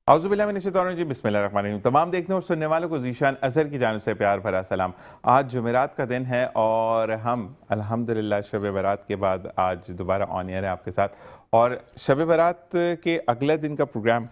औज़ुबिल्लाहि बिस्मिल्लाहिर्रहमानिर्रहीम। तमाम देखने और सुनने वालों को ज़ीशान अज़हर की जानिब से प्यार भरा सलाम। आज जुमेरात का दिन है और हम अल्हम्दुलिल्लाह शब बारात के बाद आज दोबारा ऑन एयर है आपके साथ। और शब बारात के अगले दिन का प्रोग्राम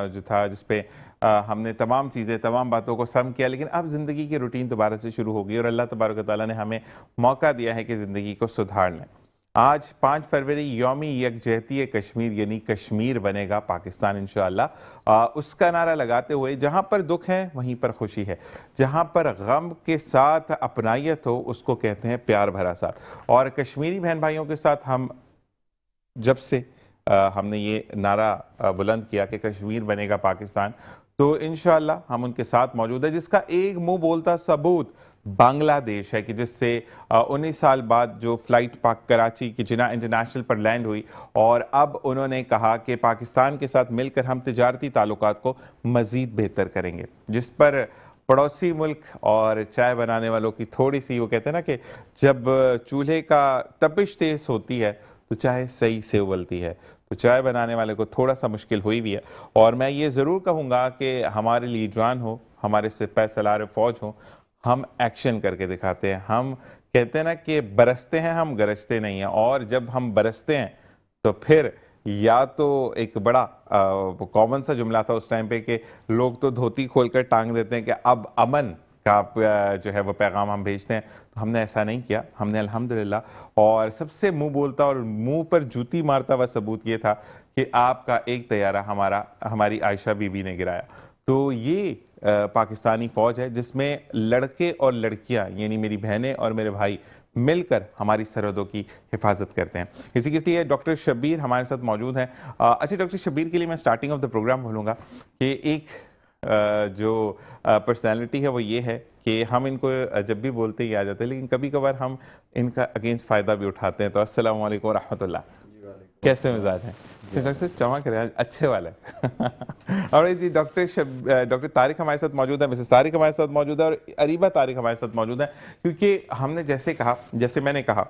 जो था जिस पे हमने तमाम चीज़ें तमाम बातों को सम किया, लेकिन अब ज़िंदगी की रूटीन दोबारा से शुरू हो गई और अल्लाह तबारक व तआला ने हमें मौका दिया है कि ज़िंदगी को सुधार लें। आज 5 फरवरी यौमी यकजहती कश्मीर यानी कश्मीर बनेगा पाकिस्तान इंशाअल्लाह। उसका नारा लगाते हुए जहाँ पर दुख है वहीं पर खुशी है, जहाँ पर गम के साथ अपनायत हो उसको कहते हैं प्यार भरा साथ। और कश्मीरी बहन भाइयों के साथ हम जब से हमने ये नारा बुलंद किया कि कश्मीर बनेगा पाकिस्तान, तो इंशाअल्लाह हम उनके साथ मौजूद है, जिसका एक मुंह बोलता सबूत बांग्लादेश है कि जिससे 19 साल बाद जो फ़्लाइट पाक कराची की जिना इंटरनेशनल पर लैंड हुई और अब उन्होंने कहा कि पाकिस्तान के साथ मिलकर हम तिजारती ताल्लुकात को मज़ीद बेहतर करेंगे, जिस पर पड़ोसी मुल्क और चाय बनाने वालों की थोड़ी सी, वो कहते हैं ना कि जब चूल्हे का तपिश तेज़ होती है तो चाय सही से उबलती है, तो चाय बनाने वाले को थोड़ा सा मुश्किल हुई भी है। और मैं ये ज़रूर कहूँगा कि हमारे लीडरान हो, हमारे सिपाही सालार फ़ौज हो, हम एक्शन करके दिखाते हैं। हम कहते हैं ना कि बरसते हैं हम, गरजते नहीं हैं। और जब हम बरसते हैं तो फिर या तो एक बड़ा कॉमन सा जुमला था उस टाइम पे कि लोग तो धोती खोलकर टांग देते हैं कि अब अमन का जो है वो पैगाम हम भेजते हैं, तो हमने ऐसा नहीं किया। हमने अल्हम्दुलिल्लाह और सबसे मुंह बोलता और मुंह पर जूती मारता हुआ सबूत ये था कि आपका एक तैयारा हमारी आयशा बीबी ने गिराया। तो ये पाकिस्तानी फ़ौज है जिसमें लड़के और लड़कियां यानी मेरी बहनें और मेरे भाई मिलकर हमारी सरहदों की हिफाजत करते हैं। इसी के लिए डॉक्टर शब्बीर हमारे साथ मौजूद हैं। अच्छा, डॉक्टर शब्बीर के लिए मैं स्टार्टिंग ऑफ द प्रोग्राम बोलूँगा कि एक जो पर्सनैलिटी है वो ये है कि हम इनको जब भी बोलते ही आ जाते हैं, लेकिन कभी कभार हम इनका अगेंस्ट फ़ायदा भी उठाते हैं। तो अस्सलाम वालेकुम रहमतुल्लाह, कैसे मिजाज हैं? डॉक्टर साहब चमक रहे हैं, अच्छे वाले और जी डॉक्टर तारिक हमारे साथ मौजूद है, मिसेस तारिक हमारे साथ मौजूद है और अरीबा तारिक हमारे साथ मौजूद है। क्योंकि हमने जैसे मैंने कहा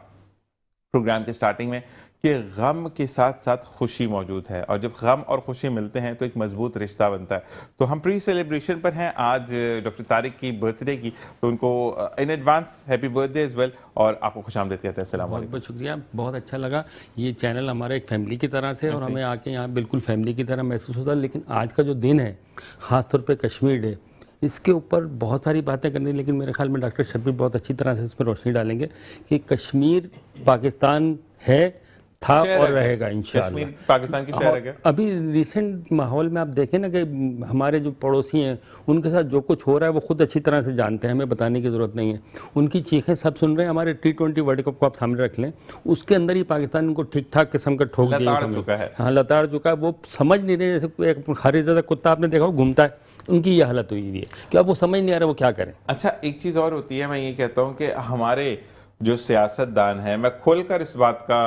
प्रोग्राम के स्टार्टिंग में कि गम के साथ साथ खुशी मौजूद है, और जब गम और खुशी मिलते हैं तो एक मजबूत रिश्ता बनता है। तो हम प्री सेलिब्रेशन पर हैं आज डॉक्टर तारिक की बर्थडे की, तो उनको in advance happy birthday as well और आपको खुशामदीद कहते हैं। अस्सलाम वालेकुम। बहुत बहुत शुक्रिया, बहुत अच्छा लगा। ये चैनल हमारा एक फैमिली की तरह से और हमें आके यहाँ बिल्कुल फैमिली की तरह महसूस होता है। लेकिन आज का जो दिन है ख़ासतौर पे कश्मीर डे, इसके ऊपर बहुत सारी बातें करनी, लेकिन मेरे ख्याल में डॉक्टर शब्बीर बहुत अच्छी तरह से इस पर रोशनी डालेंगे कि कश्मीर पाकिस्तान है, था और रहेगा इंशाअल्लाह। पाकिस्तान की शहर है। अभी रिसेंट माहौल में आप देखें ना कि हमारे जो पड़ोसी हैं उनके साथ जो कुछ हो रहा है वो खुद अच्छी तरह से जानते हैं, हमें बताने की ज़रूरत नहीं है। उनकी चीखें सब सुन रहे हैं। हमारे T20 वर्ल्ड कप को आप सामने रख लें, उसके अंदर ही पाकिस्तान उनको ठीक ठाक किस्म का ठोक दिया है। हाँ, लताड़ चुका है। वो समझ नहीं रहे, जैसे एक खारिज़दा कुत्ता आपने देखा घूमता है, उनकी ये हालत हुई है कि अब वो समझ नहीं आ रहा वो क्या करें। अच्छा, एक चीज़ और होती है, मैं ये कहता हूँ कि हमारे जो सियासतदान है, मैं खोलकर इस बात का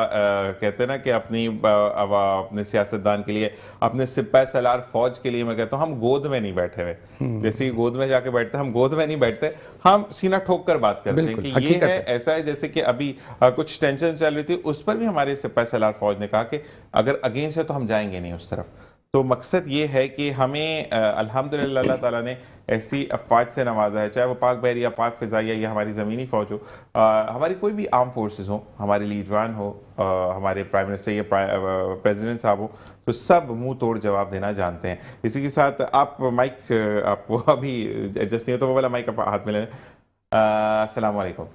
कहते हैं ना कि अपने सियासतदान के लिए, अपने सिपाही सालार फौज के लिए मैं कहता हूँ हम गोद में नहीं बैठे हुए। जैसे गोद में जाके बैठते हम गोद में नहीं बैठते, हम सीना ठोक कर बात करते हैं कि ये है, ऐसा है। जैसे कि अभी कुछ टेंशन चल रही थी, उस पर भी हमारे सिपाही सालार फौज ने कहा कि अगर अगेंस्ट है तो हम जाएंगे नहीं उस तरफ। तो मकसद ये है कि हमें अल्हम्दुलिल्लाह अल्लाह ताला ने ऐसी अफवाज से नवाजा है, चाहे वो पाक बहरिया, पाक फ़िज़ाइया या हमारी ज़मीनी फ़ौज हो, हमारी कोई भी आर्म फोर्सेस हो, हमारे लीडरान हो, हमारे प्राइम मिनिस्टर या प्रेसिडेंट साहब हो, तो सब मुंह तोड़ जवाब देना जानते हैं। इसी के साथ आप माइक आपको अभी एडजस्ट नहीं हो तो वो वाला माइक आप हाथ में लें। अस्सलाम वालेकुम,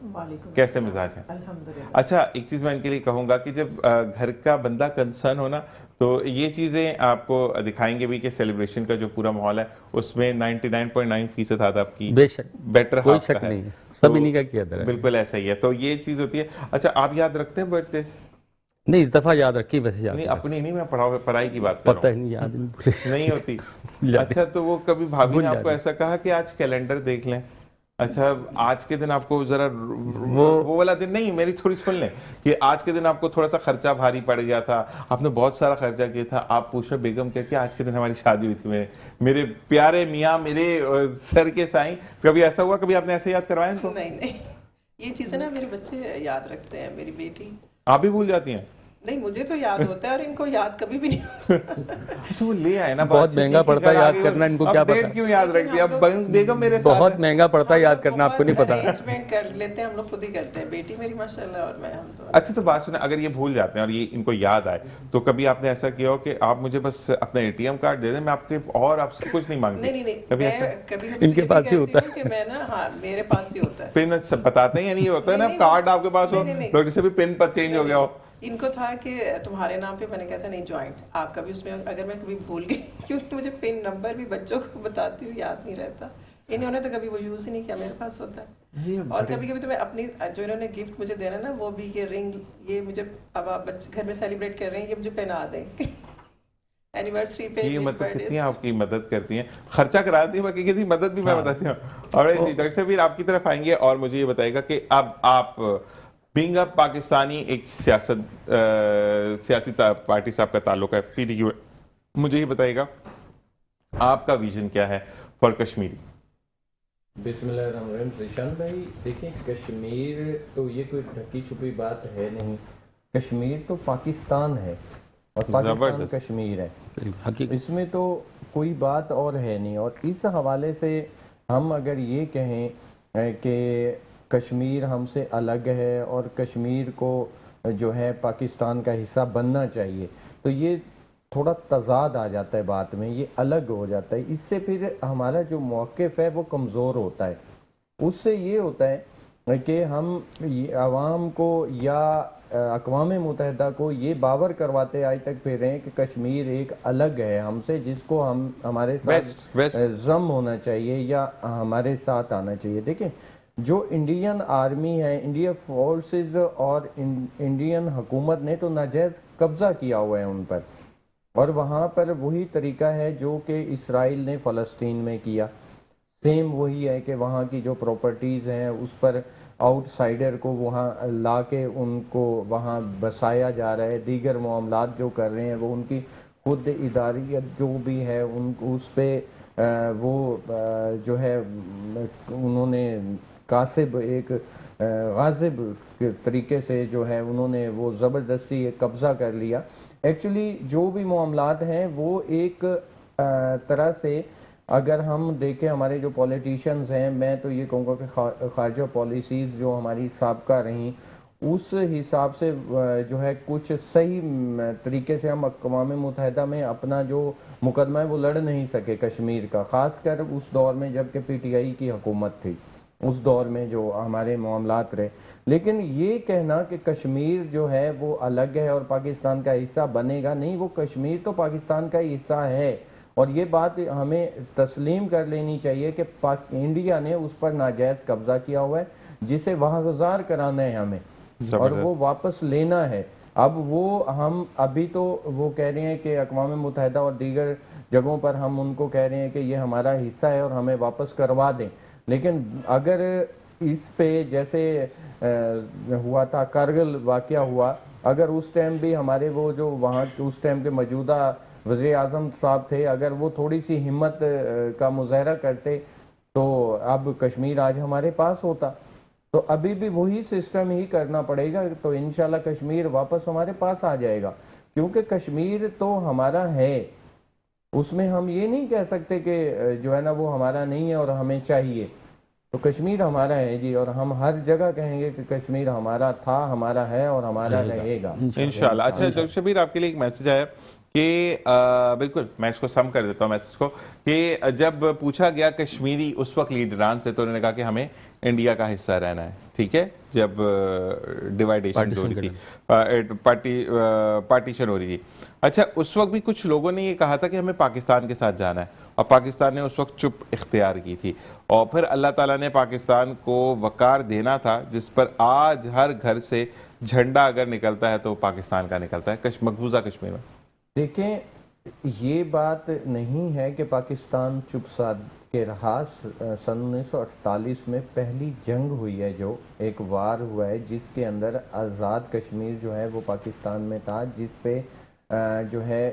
कैसे मिजाज हैं? अल्हम्दुलिल्लाह। अच्छा, एक चीज़ मैं इनके लिए कहूँगा कि जब घर का बंदा कंसर्न हो ना, तो ये चीज़ें आपको दिखाएंगे भी कि सेलिब्रेशन का जो पूरा माहौल है उसमें 99.9% था आपकी बेशक बेटर कोई हाफ शक का है। नहीं है, सब इन्हीं का किया था। बिल्कुल ऐसा ही है, तो ये चीज़ होती है। अच्छा, आप याद रखते हैं बर्थडे? नहीं, इस दफ़ा याद रखी, वैसे याद नहीं, अपनी नहीं, मैं पढ़ाई की बात कर रहा पता ही नहीं, याद नहीं होती। अच्छा, तो वो कभी भाभी ने आपको ऐसा कहा कि आज कैलेंडर देख लें? अच्छा, आज के दिन आपको जरा वो वाला दिन नहीं, मेरी थोड़ी सुन लें कि आज के दिन आपको थोड़ा सा खर्चा भारी पड़ गया था, आपने बहुत सारा खर्चा किया था, आप पूछ रहे बेगम क्या कि आज के दिन हमारी शादी हुई थी, मेरे प्यारे मियाँ, मेरे सर के साईं, कभी ऐसा हुआ? कभी आपने ऐसे याद करवाया? तो नहीं, ये चीज़ें ना मेरे बच्चे याद रखते हैं, मेरी बेटी। आप भी भूल जाती हैं? नहीं, मुझे तो याद होता है और इनको याद कभी भी नहीं होता। अच्छा वो ले आए ना बहुत महंगा पड़ता है याद करना, इनको क्या डेट पता। क्यों याद रखती है? अब बेगम मेरे साथ बहुत है। महंगा पड़ता है याद करना, आपको नहीं पता। अरेंजमेंट कर लेते हैं हम लोग, खुद ही करते हैं, बेटी मेरी माशाल्लाह और मैं, हम तो। अच्छा तो बात सुने, अगर ये भूल जाते हैं और ये इनको याद आए तो कभी आपने ऐसा किया हो कि आप मुझे बस अपना एटीएम कार्ड दे दें, मैं आपके और आपसे कुछ नहीं मांगती? नहीं नहीं नहीं, कभी ऐसा? मैं कभी इनके पास ही होता है कि मैं ना, हाँ मेरे पास ही होता है। पिन सब बताते हैं या नहीं होता है ना, नहीं, कार्ड आपके पास हो, नहीं, नहीं, लोग जैसे भी पिन पर चेंज हो गया हो। इनको था कि तुम्हारे नाम पे, मैंने कहा था नहीं ज्वाइंट, आपका भी उसमें, अगर मैं कभी भूल गई क्योंकि मुझे पिन नंबर भी बच्चों को बताती हूँ याद नहीं रहता, इन्होंने तो कभी वो यूज़ ही नहीं किया, मेरे पास होता है। और कभी कभी तो मैं अपनी, जो इन्होंने गिफ्ट मुझे देना ना, वो भी ये रिंग, ये मुझे, अब आप बच्चे घर में सेलिब्रेट कर रहे हैं, ये मुझे पहना दें एनिवर्सरी पे। ये मतलब कितनी आपकी मदद करती हैं, खर्चा कराती हैं, बाकी किसी मदद भी मैं बताती हूँ। और जी डॉक्टर साहब आपकी तरफ आएंगे और मुझे ये बताएगा कि अब आप बीइंग अ पाकिस्तानी, एक सियासी पार्टी से आपका ताल्लुक है, PDQ, मुझे ये बताइएगा आपका विजन क्या है फॉर कश्मीरी? बिस्मिल्लाहिर्रहमानिर्रहीम। ज़ीशान भाई देखिए, कश्मीर तो ये कोई ढकी छुपी बात है नहीं, कश्मीर तो पाकिस्तान है और पाकिस्तान कश्मीर है, इसमें तो कोई बात और है नहीं। और इस हवाले से हम अगर ये कहें कि कश्मीर हमसे अलग है और कश्मीर को जो है पाकिस्तान का हिस्सा बनना चाहिए, तो ये थोड़ा तज़ाद आ जाता है बात में, ये अलग हो जाता है, इससे फिर हमारा जो मौक़िफ़ है वो कमज़ोर होता है। उससे ये होता है कि हम आवाम को या अक़वाम मुत्तहिदा को ये बावर करवाते आज तक फिर रहे हैं कि कश्मीर एक अलग है हमसे, जिसको हम हमारे साथ ज़म होना चाहिए या हमारे साथ आना चाहिए। देखें, जो इंडियन आर्मी है, इंडियन फोर्सेस और इंडियन हुकूमत ने तो नाजायज़ कब्ज़ा किया हुआ है उन पर, और वहाँ पर वही तरीका है जो कि इसराइल ने फ़लस्तीन में किया। सेम वही है कि वहाँ की जो प्रॉपर्टीज़ हैं उस पर आउटसाइडर को वहाँ ला के उनको वहाँ बसाया जा रहा है। दीगर मामलात जो कर रहे हैं वो उनकी खुद इदारियत जो भी है उन उस पर वो जो है उन्होंने कासिब एक गाजिब के तरीके से जो है उन्होंने वो ज़बरदस्ती एक कब्ज़ा कर लिया। एक्चुअली जो भी मामलात हैं वो एक तरह से अगर हम देखें, हमारे जो पॉलिटिशियंस हैं, मैं तो ये कहूँगा कि खारजा पॉलिसीज़ जो हमारी साबका रहीं उस हिसाब से जो है कुछ सही तरीके से हम अक़वाम मुत्तहिदा में अपना जो मुकदमा है वो लड़ नहीं सके कश्मीर का, ख़ासकर उस दौर में जबकि PTI की हुकूमत थी, उस दौर में जो हमारे मामलात रहे। लेकिन ये कहना कि कश्मीर जो है वो अलग है और पाकिस्तान का हिस्सा बनेगा, नहीं, वो कश्मीर तो पाकिस्तान का हिस्सा है। और ये बात हमें तस्लीम कर लेनी चाहिए कि इंडिया ने उस पर नाजायज़ कब्ज़ा किया हुआ है, जिसे वागुज़ार कराना है हमें और वो वापस लेना है। अब वो हम अभी तो वो कह रहे हैं कि अक़वाम मुत्तहिदा और दीगर जगहों पर हम उनको कह रहे हैं कि ये हमारा हिस्सा है और हमें वापस करवा दें, लेकिन अगर इस पे जैसे हुआ था कारगिल वाक़या हुआ, अगर उस टाइम भी हमारे वो जो वहाँ उस टाइम के मौजूदा वज़ीर आज़म साहब थे, अगर वो थोड़ी सी हिम्मत का मुज़ाहरा करते तो अब कश्मीर आज हमारे पास होता। तो अभी भी वही सिस्टम ही करना पड़ेगा, तो इंशाल्लाह कश्मीर वापस हमारे पास आ जाएगा, क्योंकि कश्मीर तो हमारा है, उसमें हम ये नहीं कह सकते कि जो है ना वो हमारा नहीं है और हमें चाहिए। तो कश्मीर हमारा है जी, और हम हर जगह कहेंगे कि कश्मीर हमारा था, हमारा है और हमारा रहेगा इंशाल्लाह। अच्छा डॉक्टर शबीर, आपके लिए एक मैसेज आया कि बिल्कुल मैं इसको सम कर देता हूँ मैसेज को, कि जब पूछा गया कश्मीरी उस वक्त लीडरान से, तो उन्होंने कहा कि हमें इंडिया का हिस्सा रहना है, ठीक है, जब डिवाइडेशन हो रही थी, पार्टीशन हो रही थी। अच्छा, उस वक्त भी कुछ लोगों ने ये कहा था कि हमें पाकिस्तान के साथ जाना है, और पाकिस्तान ने उस वक्त चुप इख्तियार की थी, और फिर अल्लाह ताला ने पाकिस्तान को वकार देना था, जिस पर आज हर घर से झंडा अगर निकलता है तो पाकिस्तान का निकलता है मकबूजा कश्मीर में। देखें, ये बात नहीं है कि पाकिस्तान चुप साध के रहा। सन 1948 में पहली जंग हुई है, जो एक वार हुआ है जिसके अंदर आज़ाद कश्मीर जो है वो पाकिस्तान में था, जिस पे जो है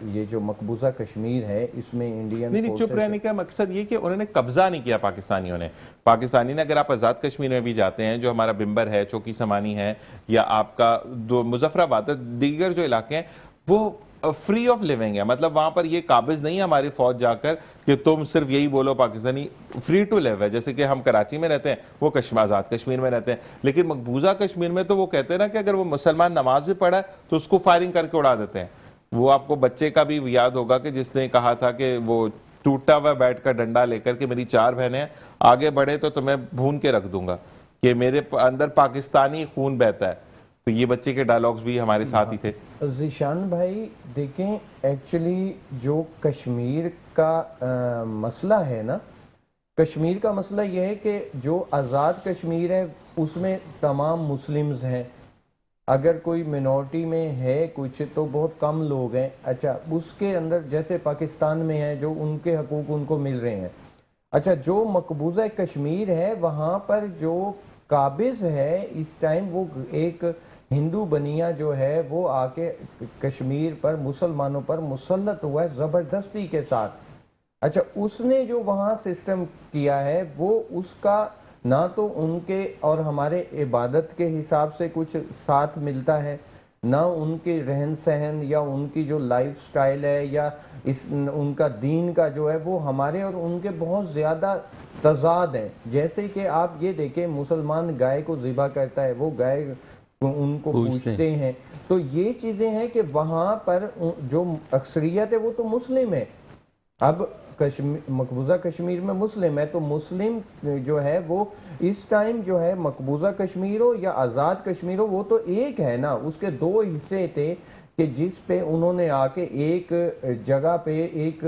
ये जो मकबूजा कश्मीर है इसमें इंडियन नहीं, चुप रहने का मकसद ये कि उन्होंने कब्जा नहीं किया पाकिस्तानियों ने। पाकिस्तानी ने, अगर आप आज़ाद कश्मीर में भी जाते हैं, जो हमारा बिम्बर है, चौकी समानी है, या आपका मुजफ्फराबाद, दीगर जो इलाके हैं, वो फ्री ऑफ लिविंग है। मतलब वहां पर ये काबिज नहीं है हमारी फौज जाकर कि तुम सिर्फ यही बोलो पाकिस्तानी, फ्री टू लिव है। जैसे कि हम कराची में रहते हैं, वो आज़ाद कश्मीर में रहते हैं, लेकिन मकबूजा कश्मीर में तो वो कहते हैं ना कि अगर वो मुसलमान नमाज भी पढ़ा है तो उसको फायरिंग करके उड़ा देते हैं। वो आपको बच्चे का भी याद होगा कि जिसने कहा था कि वो टूटा हुआ बैट का डंडा लेकर के मेरी 4 बहनें हैं, आगे बढ़े तो तुम्हें भून के रख दूंगा, कि मेरे अंदर पाकिस्तानी खून बहता है। तो ये बच्चे के डायलॉग्स भी हमारे साथ ही थे। ज़ीशान भाई देखें, एक्चुअली जो कश्मीर का मसला है ना, कश्मीर का मसला यह है कि जो आज़ाद कश्मीर है उसमें तमाम मुस्लिम्स हैं। अगर कोई मिनॉरिटी में है कुछ तो बहुत कम लोग हैं। अच्छा, उसके अंदर जैसे पाकिस्तान में है जो उनके हकूक उनको मिल रहे हैं। अच्छा, जो मकबूजा कश्मीर है वहाँ पर जो काबिज है इस टाइम, वो एक हिंदू बनिया जो है वो आके कश्मीर पर मुसलमानों पर मुसल्लत हुआ है ज़बरदस्ती के साथ। अच्छा, उसने जो वहाँ सिस्टम किया है वो उसका ना तो उनके और हमारे इबादत के हिसाब से कुछ साथ मिलता है, ना उनके रहन सहन या उनकी जो लाइफ स्टाइल है या उनका दीन का जो है वो हमारे और उनके बहुत ज़्यादा तजाद हैं। जैसे कि आप ये देखें, मुसलमान गाय को ज़िबा करता है, वो गाय उनको पूछते हैं। तो ये चीज़ें हैं कि वहाँ पर जो अक्सरियत है वो तो मुस्लिम है। अब मकबूजा कश्मीर में मुस्लिम है, तो मुस्लिम जो है वो इस टाइम जो है मकबूजा कश्मीर हो या आज़ाद कश्मीर हो, वो तो एक है ना। उसके 2 हिस्से थे कि जिस पे उन्होंने आके एक जगह पे एक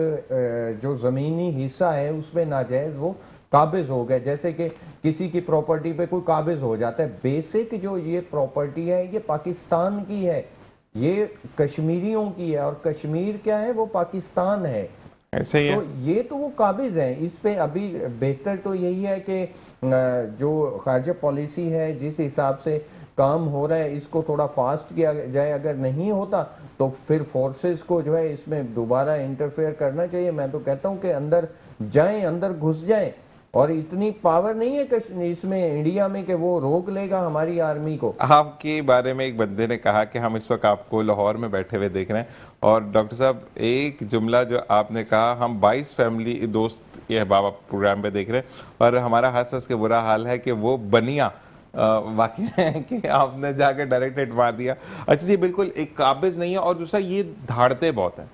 जो ज़मीनी हिस्सा है उस पर नाजायज़ वो काबिज हो गए। जैसे कि किसी की प्रॉपर्टी पे कोई काबिज हो जाता है, बेसिक जो ये प्रॉपर्टी है ये पाकिस्तान की है, ये कश्मीरियों की है, और कश्मीर क्या है वो पाकिस्तान है। ऐसे ही तो ये तो वो काबिज हैं इस पे। अभी बेहतर तो यही है कि जो खारजा पॉलिसी है जिस हिसाब से काम हो रहा है इसको थोड़ा फास्ट किया जाए। अगर नहीं होता तो फिर फोर्सेस को जो है इसमें दोबारा इंटरफेयर करना चाहिए। मैं तो कहता हूँ कि अंदर जाएं, अंदर घुस जाएं, और इतनी पावर नहीं है इसमें इंडिया में कि वो रोक लेगा हमारी आर्मी को। आपके बारे में एक बंदे ने कहा कि हम इस वक्त आपको लाहौर में बैठे हुए देख रहे हैं, और डॉक्टर साहब एक जुमला जो आपने कहा, हम 22 फैमिली दोस्त ये अहबाब प्रोग्राम पे देख रहे हैं और हमारा हंस हंस के बुरा हाल है कि वो बनिया वाकई है कि आपने जाकर डायरेक्ट हिट मार दिया। अच्छा जी, बिल्कुल एक काबिज नहीं है, और दूसरा ये धाड़ते बहुत है।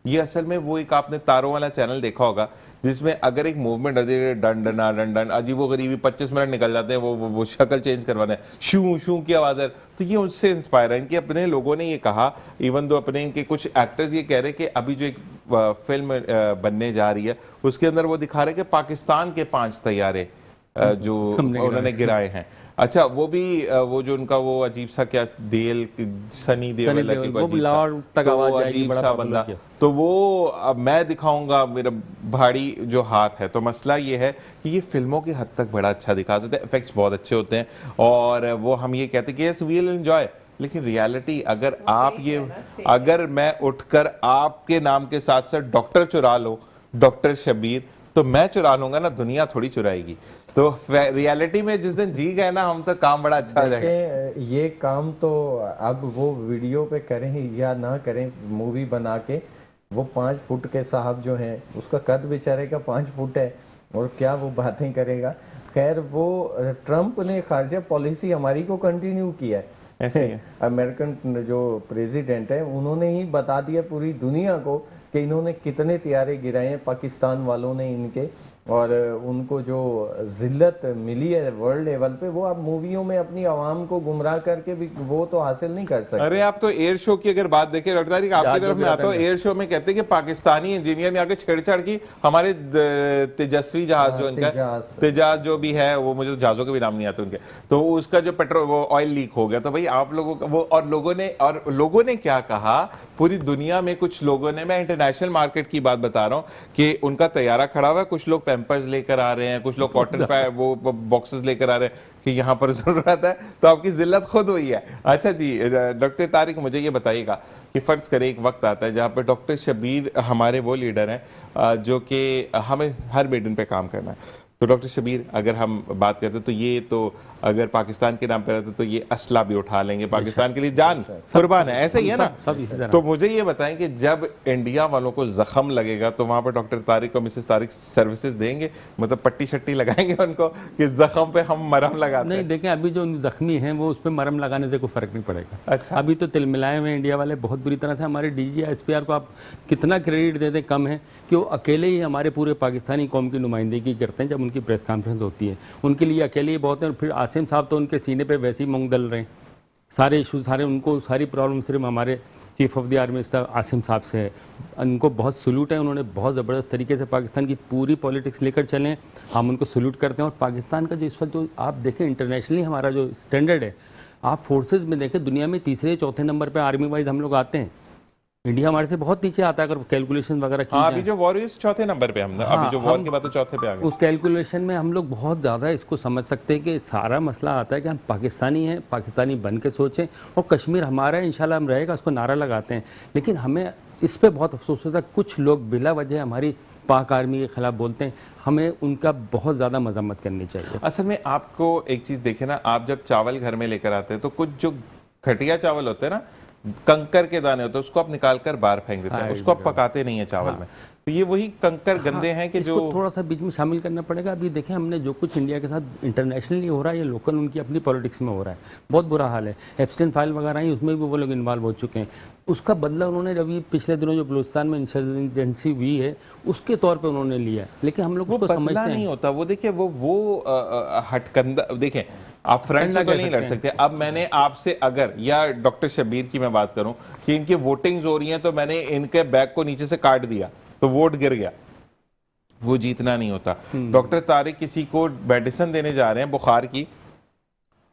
ये असल में वो एक आपने तारों वाला चैनल देखा होगा जिसमें अगर एक मूवमेंट डन डना डन डन अजीबो गरीबी 25 मिनट निकल जाते हैं, वो शक्ल चेंज करवाना है, शू शू की आवाज़ है। तो ये उससे इंस्पायर है। इनके अपने लोगों ने ये कहा, इवन दो अपने इनके कुछ एक्टर्स ये कह रहे हैं कि अभी जो एक फिल्म बनने जा रही है उसके अंदर वो दिखा रहे हैं कि पाकिस्तान के 5 तैयारे जो उन्होंने गिराए हैं। अच्छा, वो भी वो जो उनका वो अजीब सा क्या सनी देओल वो अजीब सा बंदा, तो वो अब मैं दिखाऊंगा मेरा भारी जो हाथ है। तो मसला ये है कि ये फिल्मों की हद तक बड़ा अच्छा दिखा सकते हैं, इफेक्ट्स बहुत अच्छे होते हैं, और वो हम ये कहते हैं कि यस वी विल एंजॉय। लेकिन रियलिटी अगर आप ये अगर मैं उठकर आपके नाम के साथ साथ डॉक्टर चुरा लो, डॉक्टर शबीर, तो मैं चुरा लूंगा ना, दुनिया थोड़ी चुराएगी। तो रियलिटी में जिस दिन जी गए ना हम, तो काम बड़ा अच्छा हो जाएगा। ये काम तो अब वो वीडियो पे करें या ना करें, मूवी बना के वो 5 फुट के साहब जो हैं, उसका कद बेचारे का 5 फुट है और क्या वो बातें करेगा। खैर, वो ट्रम्प ने खारजा पॉलिसी हमारी को कंटिन्यू किया है। ऐसे ही अमेरिकन जो प्रेसिडेंट है उन्होंने ही बता दिया पूरी दुनिया को कि इन्होंने कितने तैयारे गिराए हैं पाकिस्तान वालों ने इनके, और उनको जो जिल्लत मिली है वर्ल्ड लेवल पे वो अब मूवियों में अपनी आवाम को गुमराह करके भी वो तो हासिल नहीं कर सकते। अरे आप तो एयर शो की अगर बात देखें डॉक्टर तारिक, आपकी तरफ में आता हूँ, एयर शो में कहते हैं कि पाकिस्तानी इंजीनियर ने आगे छेड़छाड़ की हमारे तेजस्वी जहाज जो इनका तेजाज जो भी है, वो मुझे जहाजों के भी नाम नहीं आते उनके, तो उसका जो पेट्रोल वो ऑयल लीक हो गया। तो भाई आप लोगों का वो, और लोगों ने क्या कहा, पूरी दुनिया में कुछ लोगों ने, मैं इंटरनेशनल मार्केट की बात बता रहा हूँ, कि उनका तैयारा खड़ा हुआ है, कुछ लोग पैम्पर्स लेकर आ रहे हैं, कुछ लोग कॉटन वो बॉक्सेस लेकर आ रहे हैं कि यहाँ पर जरूरत है, तो आपकी जिल्लत खुद हुई है। अच्छा जी डॉक्टर तारिक, मुझे ये बताइएगा कि फ़र्ज़ करें एक वक्त आता है जहाँ पर डॉक्टर शबीर हमारे वो लीडर हैं जो कि हमें हर बेडन पे काम करना है। तो डॉक्टर शबीर अगर हम बात करते तो ये तो अगर पाकिस्तान के नाम पर रहते तो ये असला भी उठा लेंगे, पाकिस्तान के लिए जान कुर्बान है, ऐसे ही है ना। तो मुझे ये बताएं कि जब इंडिया वालों को जख्म लगेगा तो वहां पर डॉक्टर तारिक और मिसेस तारिक सर्विसेज देंगे, मतलब पट्टी शट्टी लगाएंगे उनको कि जख्म पे हम मरहम लगाते नहीं, देखें अभी जो जख्मी हैं वो उस पर मरहम लगाने से कोई फर्क नहीं पड़ेगा। अच्छा, अभी तो तिलमिलाए हुए इंडिया वाले बहुत बुरी तरह से। हमारे डीजी एसपीआर को आप कितना क्रेडिट देते कम है कि वो अकेले ही हमारे पूरे पाकिस्तानी कौम की नुमाइंदगी करते हैं जब उनकी प्रेस कॉन्फ्रेंस होती है। उनके लिए अकेले ही बहुत है। और फिर आसिम साहब तो उनके सीने पे वैसे ही मूंग दल रहे हैं। सारे इशू सारे उनको सारी प्रॉब्लम सिर्फ हमारे chief of the army minister Asim साहब से है। उनको बहुत सल्यूट है, उन्होंने बहुत ज़बरदस्त तरीके से पाकिस्तान की पूरी पॉलिटिक्स लेकर चले हैं, हम उनको सल्यूट करते हैं। और पाकिस्तान का जो इस वक्त जो आप देखें इंटरनेशनली हमारा जो स्टैंडर्ड है, आप फोर्सेज में देखें दुनिया में तीसरे चौथे नंबर पर आर्मी वाइज हम लोग आते हैं। इंडिया हमारे से बहुत नीचे आता है अगर कैलकुलेशन वगैरह की अभी जो वॉरियर्स चौथे नंबर पे हम अभी जो वॉर के बाद तो चौथे पे आ गए। उस कैलकुलेशन में हम लोग बहुत ज़्यादा इसको समझ सकते हैं कि सारा मसला आता है कि हम पाकिस्तानी हैं, पाकिस्तानी बन के सोचें और कश्मीर हमारा है, इंशाल्लाह हम रहेगा, उसको नारा लगाते हैं। लेकिन हमें इस पर बहुत अफसोस होता है कुछ लोग बिला वजह हमारी पाक आर्मी के खिलाफ बोलते हैं, हमें उनका बहुत ज़्यादा मजम्मत करनी चाहिए। असल में आपको एक चीज़ देखे ना, आप जब चावल घर में लेकर आते हैं तो कुछ जो घटिया चावल होते हैं ना, कंकर के दाने होते हैं, उसको आप निकाल कर बाहर फेंक देते हैं, उसको आप पकाते नहीं है चावल में। तो ये वही कंकर गंदे हैं कि जो थोड़ा सा बीच में शामिल करना पड़ेगा। अभी देखें हमने जो कुछ इंडिया के साथ इंटरनेशनली हो रहा है, ये लोकल उनकी अपनी पॉलिटिक्स में हो रहा है, बहुत बुरा हाल है। एप्स्टेन फाइल वगैरह आई, उसमें भी वो लोग इन्वॉल्व हो चुके हैं। उसका बदला उन्होंने जब ये पिछले दिनों जो बलूचिस्तान में इंसर्जेंसी हुई है उसके तौर पे उन्होंने लिया है। लेकिन हम लोग उसको समझते नहीं होता वो। देखिए वो हटकंदा, देखें आप फ्रंट से तो नहीं लड़ सकते। अब मैंने आपसे अगर या डॉक्टर शबीर की मैं बात करूं कि इनकी वोटिंग्स हो रही हैं तो मैंने इनके बैग को नीचे से काट दिया तो वोट गिर गया, वो जीतना नहीं होता। डॉक्टर तारिक किसी को मेडिसिन देने जा रहे हैं बुखार की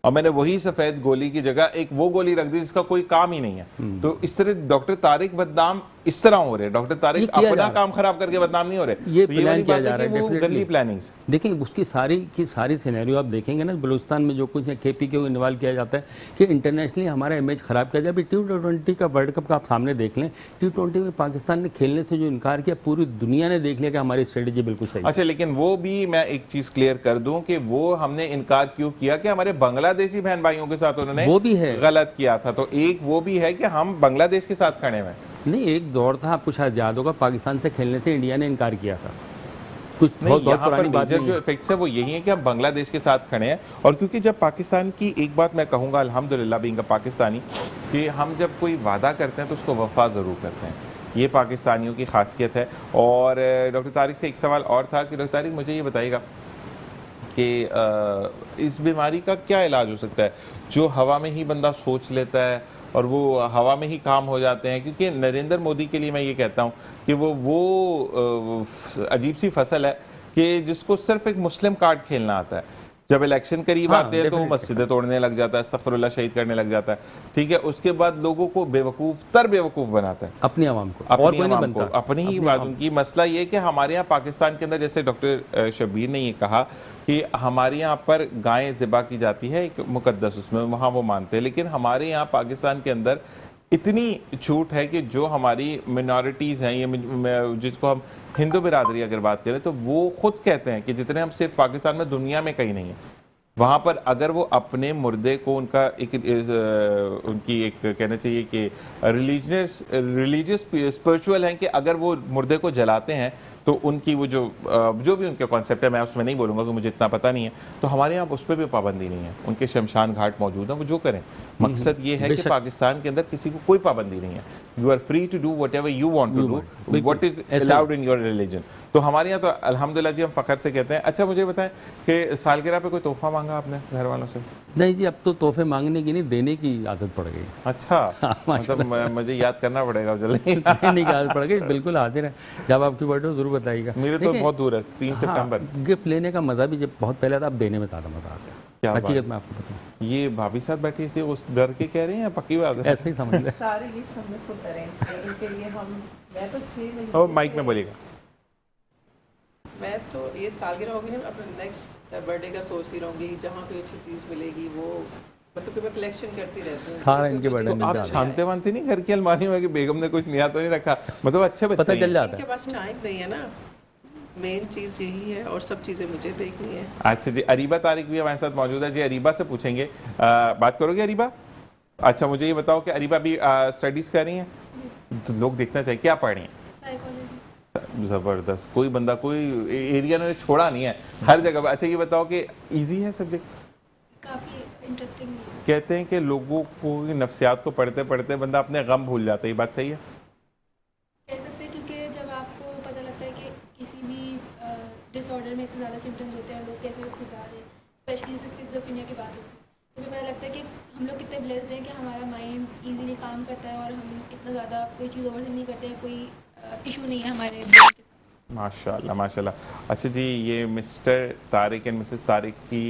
और मैंने वही सफेद गोली की जगह एक वो गोली रख दी जिसका कोई काम ही नहीं है। तो इस तरह डॉक्टर तारिक बदनाम इस तरह हो रहे हैं। डॉक्टर तारिक अपना काम खराब करके बदनाम नहीं हो रहे। ये प्लान किया जा रहा है, वो गंदी प्लानिंग्स। देखिए उसकी सारी सिनेरियो आप देखेंगे ना, बलूचिस्तान में जो कुछ है केपी को इन्वॉल्व किया जाता है कि इंटरनेशनली हमारा इमेज खराब किया जाए। अभी T20 का वर्ल्ड कप का आप सामने देख लें, T20 में पाकिस्तान ने खेलने से जो इनकार किया पूरी दुनिया ने देख लिया कि हमारी स्ट्रेटेजी बिल्कुल सही। अच्छा, लेकिन वो भी मैं एक चीज क्लियर कर दूं कि वो हमने इनकार क्यों किया कि हमारे बांग्लादेशी बहन भाइयों के साथ उन्होंने वो भी है गलत किया था। तो एक वो भी है कि हम बांग्लादेश के साथ खड़े हुए। नहीं, एक दौर था आपको शायद याद होगा, पाकिस्तान से खेलने से इंडिया ने इनकार किया था। कुछ नहीं, यहाँ पर मेजर जो इफेक्ट्स है वो यही है कि हम बांग्लादेश के साथ खड़े हैं। और क्योंकि जब पाकिस्तान की एक बात मैं कहूँगा अल्हम्दुलिल्लाह बीइंग अ पाकिस्तानी, कि हम जब कोई वादा करते हैं तो उसको वफा ज़रूर करते हैं, ये पाकिस्तानियों की खासियत है। और डॉक्टर तारिक से एक सवाल और था कि डॉक्टर तारिक मुझे ये बताइएगा कि इस बीमारी का क्या इलाज हो सकता है? जो हवा में ही बंदा सोच लेता है और वो हवा में ही काम हो जाते हैं। क्योंकि नरेंद्र मोदी के लिए मैं ये कहता हूँ कि वो अजीब सी फसल है कि जिसको सिर्फ एक मुस्लिम कार्ड खेलना आता है। जब इलेक्शन करीब आते हैं तो वो मस्जिदें तोड़ने लग जाता है, अस्तगफिरुल्लाह शहीद करने लग जाता है, ठीक है। उसके बाद लोगों को बेवकूफ़ बनाता है, अपनी आवाम को, और कोई नहीं बनता, अपनी ही बात उनकी। मसला ये कि हमारे यहाँ पाकिस्तान के अंदर, जैसे डॉक्टर शबीर ने ये कहा कि हमारे यहाँ पर गायें ज़िबा की जाती है एक मुकद्दस, उसमें वहाँ वो मानते हैं। लेकिन हमारे यहाँ पाकिस्तान के अंदर इतनी छूट है कि जो हमारी मिनॉरिटीज़ हैं, ये जिसको हम हिंदू बिरादरी अगर बात करें तो वो खुद कहते हैं कि जितने हम सिर्फ पाकिस्तान में दुनिया में कहीं नहीं है। वहाँ पर अगर वो अपने मुर्दे को उनकी एक कहना चाहिए कि रिलीजियस स्पिरिचुअल हैं कि अगर वो मुर्दे को जलाते हैं तो उनकी वो जो भी उनके कॉन्सेप्ट है, मैं उसमें नहीं बोलूँगा कि मुझे इतना पता नहीं है, तो हमारे यहाँ उस पर भी पाबंदी नहीं है। उनके शमशान घाट मौजूद हैं, वो जो करें। मकसद ये है कि पाकिस्तान के अंदर किसी को कोई पाबंदी नहीं है। You are free to do whatever you want to do, what is allowed in your religion. तो हमारे यहाँ तो अल्हम्दुलिल्लाह जी हम फख्र से कहते हैं। अच्छा, मुझे बताएं कि सालगिरह पे कोई तोहफा मांगा आपने घर वालों से? नहीं जी, अब तो तोहफे मांगने की नहीं, देने की आदत पड़ गई। अच्छा, मतलब मुझे याद करना पड़ेगा जल्दी। देने की आदत पड़ गई, बिल्कुल हाजिर है। जब आपकी बर्थडे जरूर बताइएगा। मेरे तो बहुत दूर है, 3 सितंबर। गिफ्ट लेने का मजा भी जब बहुत पहले था, अब देने में ज़्यादा मजा आता है। हकीकत में आपको बताऊं, ये भाभी साथ बैठी इसलिए उस डर के कह रही हैं, पक्की बात है? ऐसे ही समझ लें। सारे गिफ्ट हमने खुद अरेंज किए इनके लिए। मैं तो 6 महीने और माइक में बोलिएगा। मैं तो ये सालगिरह होगी ना, अपने नेक्स्ट बर्थडे का सोच ही रहूँगी, जहाँ कोई अच्छी चीज़ मिलेगी वो मतलब कि मैं कलेक्शन करती रहती हूँ सारा इनके बर्डन तो आप छानते वानते नहीं घर की अलमारी में कि बेगम ने कुछ नया तो नहीं रखा, मतलब अच्छे बच्चे पता हैं। चल जाता इनके है। पास टाइम नहीं है ना, मेन चीज़ यही है, और सब चीज़ें मुझे देखनी है। अच्छा जी, अरीबा तारिक भी हमारे साथ मौजूद है जी, अरीबा से पूछेंगे। बात करोगे अरीबा? अच्छा, मुझे ये बताओ कि अरीबा भी स्टडीज कर रही हैं, तो लोग देखना चाहिए क्या पढ़ रही हैं? साइकोलॉजी। जबरदस्त, कोई बंदा कोई एरिया ने छोड़ा नहीं है, हर जगह पे। अच्छा ये बताओ कि इजी है सब्जेक्ट? काफ़ी इंटरेस्टिंग है। कहते हैं कि लोगों को नफ्सियात को पढ़ते पढ़ते बंदा अपने गम भूल जाता है, ये बात सही है? कह सकते हैं, क्योंकि जब आपको पता लगता है कि किसी भी डिसऑर्डर में इतने ज़्यादा सिम्टम्स होते हैं और लोग कैसे गुजार रहे हैं, स्पेशली स्किज़ोफ्रेनिया की बात होती है, तो फिर पता लगता है कि हम लोग कितने ब्लेस्ड हैं कि हमारा माइंड इजीली काम करता है और हम इतना ज़्यादा कोई चीज़ ओवरथिंक नहीं करते हैं, कोई इशू नहीं है हमारे ब्रेन के साथ। माशाल्लाह माशाल्लाह। अच्छा जी, ये mister Tariq and Mrs Tariq की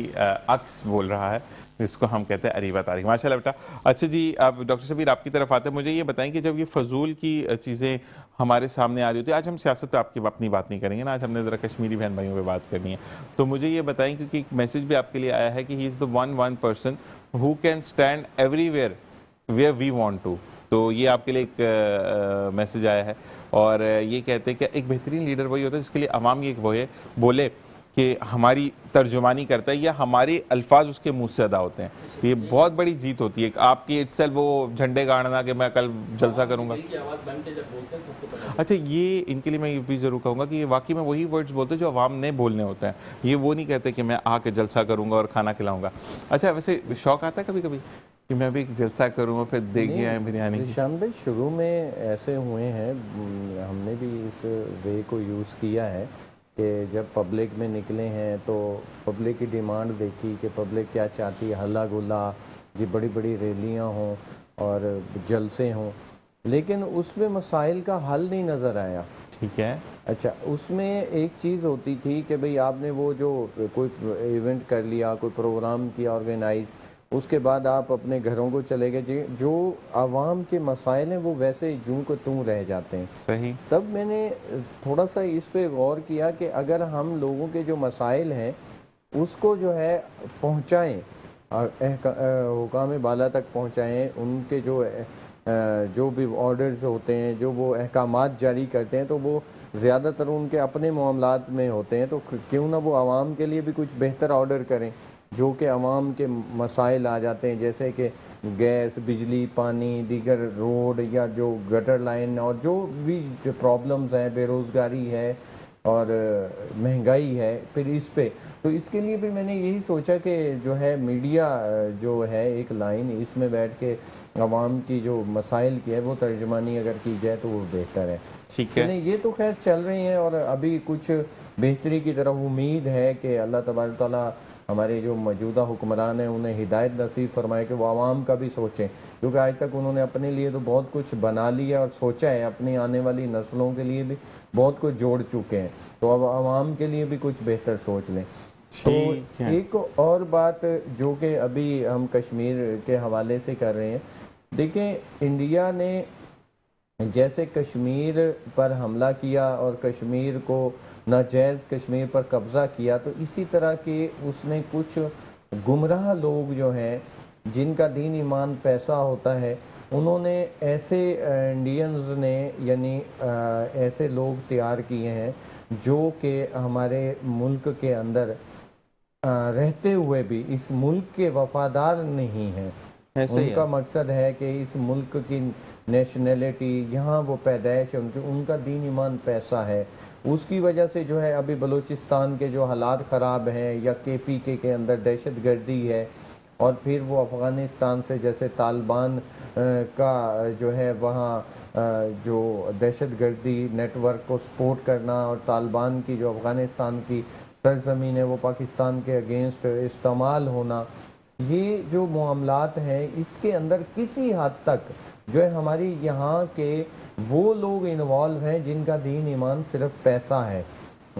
अक्स बोल रहा है, जिसको हम कहते हैं अरीबा तारिक। माशाल्लाह बेटा। अच्छा जी, अब डॉक्टर शबीर आपकी तरफ आते हैं, मुझे ये बताएं कि जब ये फजूल की चीज़ें हमारे सामने आ रही होती है, आज हम सियासत पे आपकी अपनी बात नहीं करेंगे ना, आज हमने ज़रा कश्मीरी बहन भाइयों पे बात करनी है, तो मुझे ये बताएं, क्योंकि एक मैसेज भी आपके लिए आया है कि he is the one person who can stand everywhere where we want to, तो ये आपके लिए एक मैसेज आया है, और ये कहते हैं कि एक बेहतरीन लीडर वही होता है जिसके लिए अवाम ये बोले कि हमारी तर्जुमानी करता है या हमारे अल्फाज उसके मुंह से अदा होते हैं, तो ये बहुत बड़ी जीत होती है आपकी। इट्सेल्फ वो झंडे गाड़ना कि मैं कल जलसा करूंगा। अच्छा, ये इनके लिए मैं ये भी ज़रूर कहूँगा कि ये वाकई में वही वर्ड्स बोलते हैं जो अवाम ने बोलने होते हैं, ये वो नहीं कहते कि मैं आके जलसा करूँगा और खाना खिलाऊँगा। अच्छा, वैसे शौक आता है कभी कभी कि मैं भी एक जलसा करूँ और फिर देगी आए बिरयानी की? निशान भाई, शुरू में ऐसे हुए हैं, हमने भी इस वे को यूज़ किया है कि जब पब्लिक में निकले हैं तो पब्लिक की डिमांड देखी कि पब्लिक क्या चाहती है, हल्ला गुल्ला, ये बड़ी बड़ी रैलियां हों और जलसे हों, लेकिन उसमें मसाइल का हल नहीं नज़र आया। ठीक है। अच्छा, उसमें एक चीज़ होती थी कि भाई आपने वो जो कोई इवेंट कर लिया, कोई प्रोग्राम किया ऑर्गेनाइज, उसके बाद आप अपने घरों को चले गए, जो आवाम के मसाइल हैं वो वैसे यूं को त्यों रह जाते हैं। सही। तब मैंने थोड़ा सा इस पे गौर किया कि अगर हम लोगों के जो मसाइल हैं उसको जो है पहुंचाएं और हुकाम बाला तक पहुंचाएं, उनके जो भी ऑर्डर्स होते हैं, जो वो अहकामात जारी करते हैं, तो वो ज़्यादातर उनके अपने मामलात में होते हैं, तो क्यों ना वो आवाम के लिए भी कुछ बेहतर ऑर्डर करें जो कि आवाम के मसाइल आ जाते हैं, जैसे कि गैस, बिजली, पानी, दीगर रोड या जो गटर लाइन और जो भी प्रॉब्लम्स हैं, बेरोज़गारी है और महंगाई है, फिर इस पे तो इसके लिए भी मैंने यही सोचा कि जो है मीडिया जो है एक लाइन, इसमें बैठ के आवाम की जो मसाइल की है वो तर्जुमानी अगर की जाए तो वो बेहतर है। ठीक है। ये तो खैर चल रही हैं और अभी कुछ बेहतरी की तरफ उम्मीद है कि अल्लाह तबारक तआला हमारे जो मौजूदा हुक्मरान हैं उन्हें हिदायत नसीब फरमाए कि वो आवाम का भी सोचें, क्योंकि आज तक उन्होंने अपने लिए तो बहुत कुछ बना लिया और सोचा है, अपनी आने वाली नस्लों के लिए भी बहुत कुछ जोड़ चुके हैं, तो अब आवाम के लिए भी कुछ बेहतर सोच लें। तो एक और बात जो कि अभी हम कश्मीर के हवाले से कर रहे हैं, देखें इंडिया ने जैसे कश्मीर पर हमला किया और कश्मीर को नाजायज़ कश्मीर पर कब्ज़ा किया, तो इसी तरह के उसने कुछ गुमराह लोग जो हैं जिनका दीन ईमान पैसा होता है, उन्होंने ऐसे इंडियंस ने यानी ऐसे लोग तैयार किए हैं जो कि हमारे मुल्क के अंदर रहते हुए भी इस मुल्क के वफादार नहीं हैं। उनका मकसद है कि इस मुल्क की नेशनैलिटी, यहाँ वो पैदाइश है उनकी, उनका दीन ईमान पैसा है, उसकी वजह से जो है अभी बलूचिस्तान के जो हालात ख़राब हैं या KPK के अंदर दहशत गर्दी है, और फिर वो अफ़गानिस्तान से जैसे तालिबान का जो है वहाँ जो दहशत गर्दी नेटवर्क को सपोर्ट करना और तालिबान की जो अफ़गानिस्तान की सरजमीन है वो पाकिस्तान के अगेंस्ट इस्तेमाल होना, ये जो मामलात हैं इसके अंदर किसी हद तक जो है हमारी यहाँ के वो लोग इन्वॉल्व हैं जिनका दीन ईमान सिर्फ पैसा है।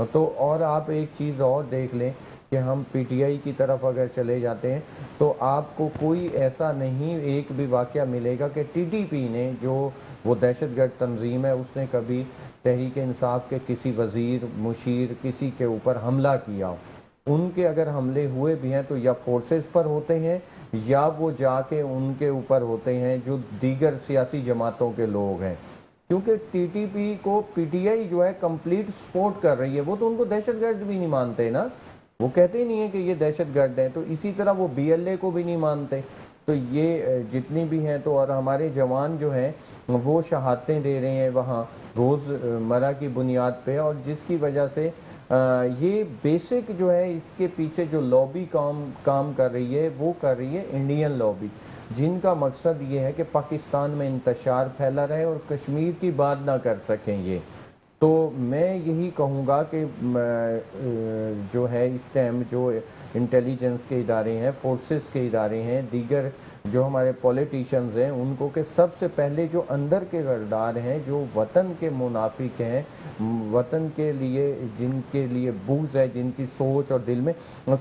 तो और आप एक चीज़ और देख लें कि हम PTI की तरफ अगर चले जाते हैं तो आपको कोई ऐसा नहीं एक भी वाक़या मिलेगा कि TTP ने, जो वो दहशतगर्द तंजीम है, उसने कभी तहरीक इंसाफ के किसी वज़ीर, मुशीर, किसी के ऊपर हमला किया हो। उनके अगर हमले हुए भी हैं तो या फोर्सेस पर होते हैं या वो जाके उनके ऊपर होते हैं जो दीगर सियासी जमातों के लोग हैं। क्योंकि टीटीपी को पीटीआई जो है कंप्लीट सपोर्ट कर रही है, वो तो उनको दहशतगर्द भी नहीं मानते ना, वो कहते ही नहीं है कि ये दहशतगर्द है। तो इसी तरह वो बीएलए को भी नहीं मानते। तो ये जितनी भी हैं, तो और हमारे जवान जो हैं वो शहादतें दे रहे हैं वहाँ रोज़मर्रा की बुनियाद पे, और जिसकी वजह से ये बेसिक जो है इसके पीछे जो लॉबी काम कर रही है, वो कर रही है इंडियन लॉबी, जिनका मकसद ये है कि पाकिस्तान में इंतशार फैला रहे और कश्मीर की बात ना कर सकें ये। तो मैं यही कहूँगा कि जो है इस टाइम जो इंटेलिजेंस के इदारे हैं, फोर्सेस के इदारे हैं, दीगर जो हमारे पॉलिटिशियंस हैं, उनको कि सबसे पहले जो अंदर के किरदार हैं, जो वतन के मुनाफिक हैं, वतन के लिए जिनके लिए बूझ है, जिनकी सोच और दिल में,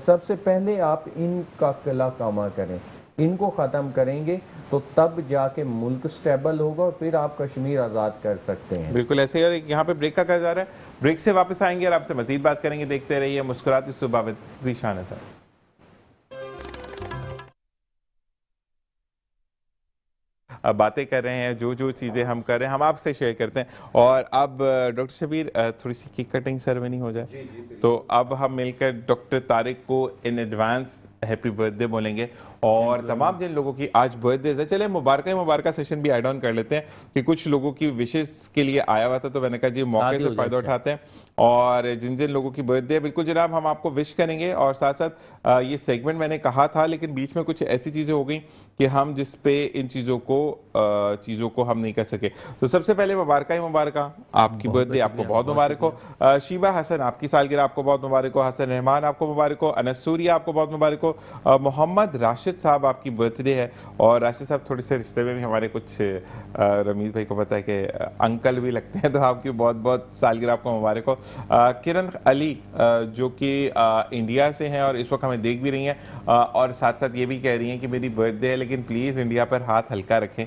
सबसे पहले आप इनका किला कामा करें। इनको ख़त्म करेंगे तो तब जाके मुल्क स्टेबल होगा और फिर आप कश्मीर आज़ाद कर सकते हैं। बिल्कुल ऐसे ही। और यहाँ पे ब्रेक का कहा जा रहा है, ब्रेक से वापस आएंगे और आपसे मजीद बात करेंगे। देखते रहिए मुस्कुराती सुबह विद ज़ीशान अज़हर। अब बातें कर रहे हैं, जो चीज़ें हम कर रहे हैं हम आपसे शेयर करते हैं। और अब डॉक्टर शबीर थोड़ी सी केक कटिंग सेरेमनी हो जाए। तो अब हम मिलकर डॉक्टर तारिक को इन एडवांस हैप्पी बर्थडे बोलेंगे, और तमाम जिन लोगों की आज बर्थडे है, चले मुबारक सेशन भी ऐड ऑन कर लेते हैं कि कुछ लोगों की विशेष के लिए आया हुआ था, तो मैंने कहा जी मौके से फ़ायदा उठाते हैं। और जिन जिन लोगों की बर्थडे है, बिल्कुल जनाब हम आपको विश करेंगे। और साथ साथ ये सेगमेंट मैंने कहा था, लेकिन बीच में कुछ ऐसी चीज़ें हो गई कि हम जिस पे इन चीज़ों को हम नहीं कर सके। तो सबसे पहले मुबारक आपकी बर्थडे, आपको बहुत मुबारक हो। शीबा हसन आपकी सालगिरह, आपको बहुत मुबारक हो। हसन रहमान आपको मुबारक हो। अनस सूर्या आपको बहुत मुबारक हो। मोहम्मद राशिद साहब आपकी बर्थडे है, और राशिद साहब थोड़े से रिश्ते में भी हमारे कुछ रमीज भाई को पता है कि अंकल भी लगते हैं, तो आपकी बहुत बहुत सालगिरह आपको मुबारक हो। किरण अली जो कि इंडिया से हैं और इस वक्त हमें देख भी रही हैं, और साथ साथ ये भी कह रही हैं कि मेरी बर्थडे है, लेकिन प्लीज़ इंडिया पर हाथ हल्का रखें।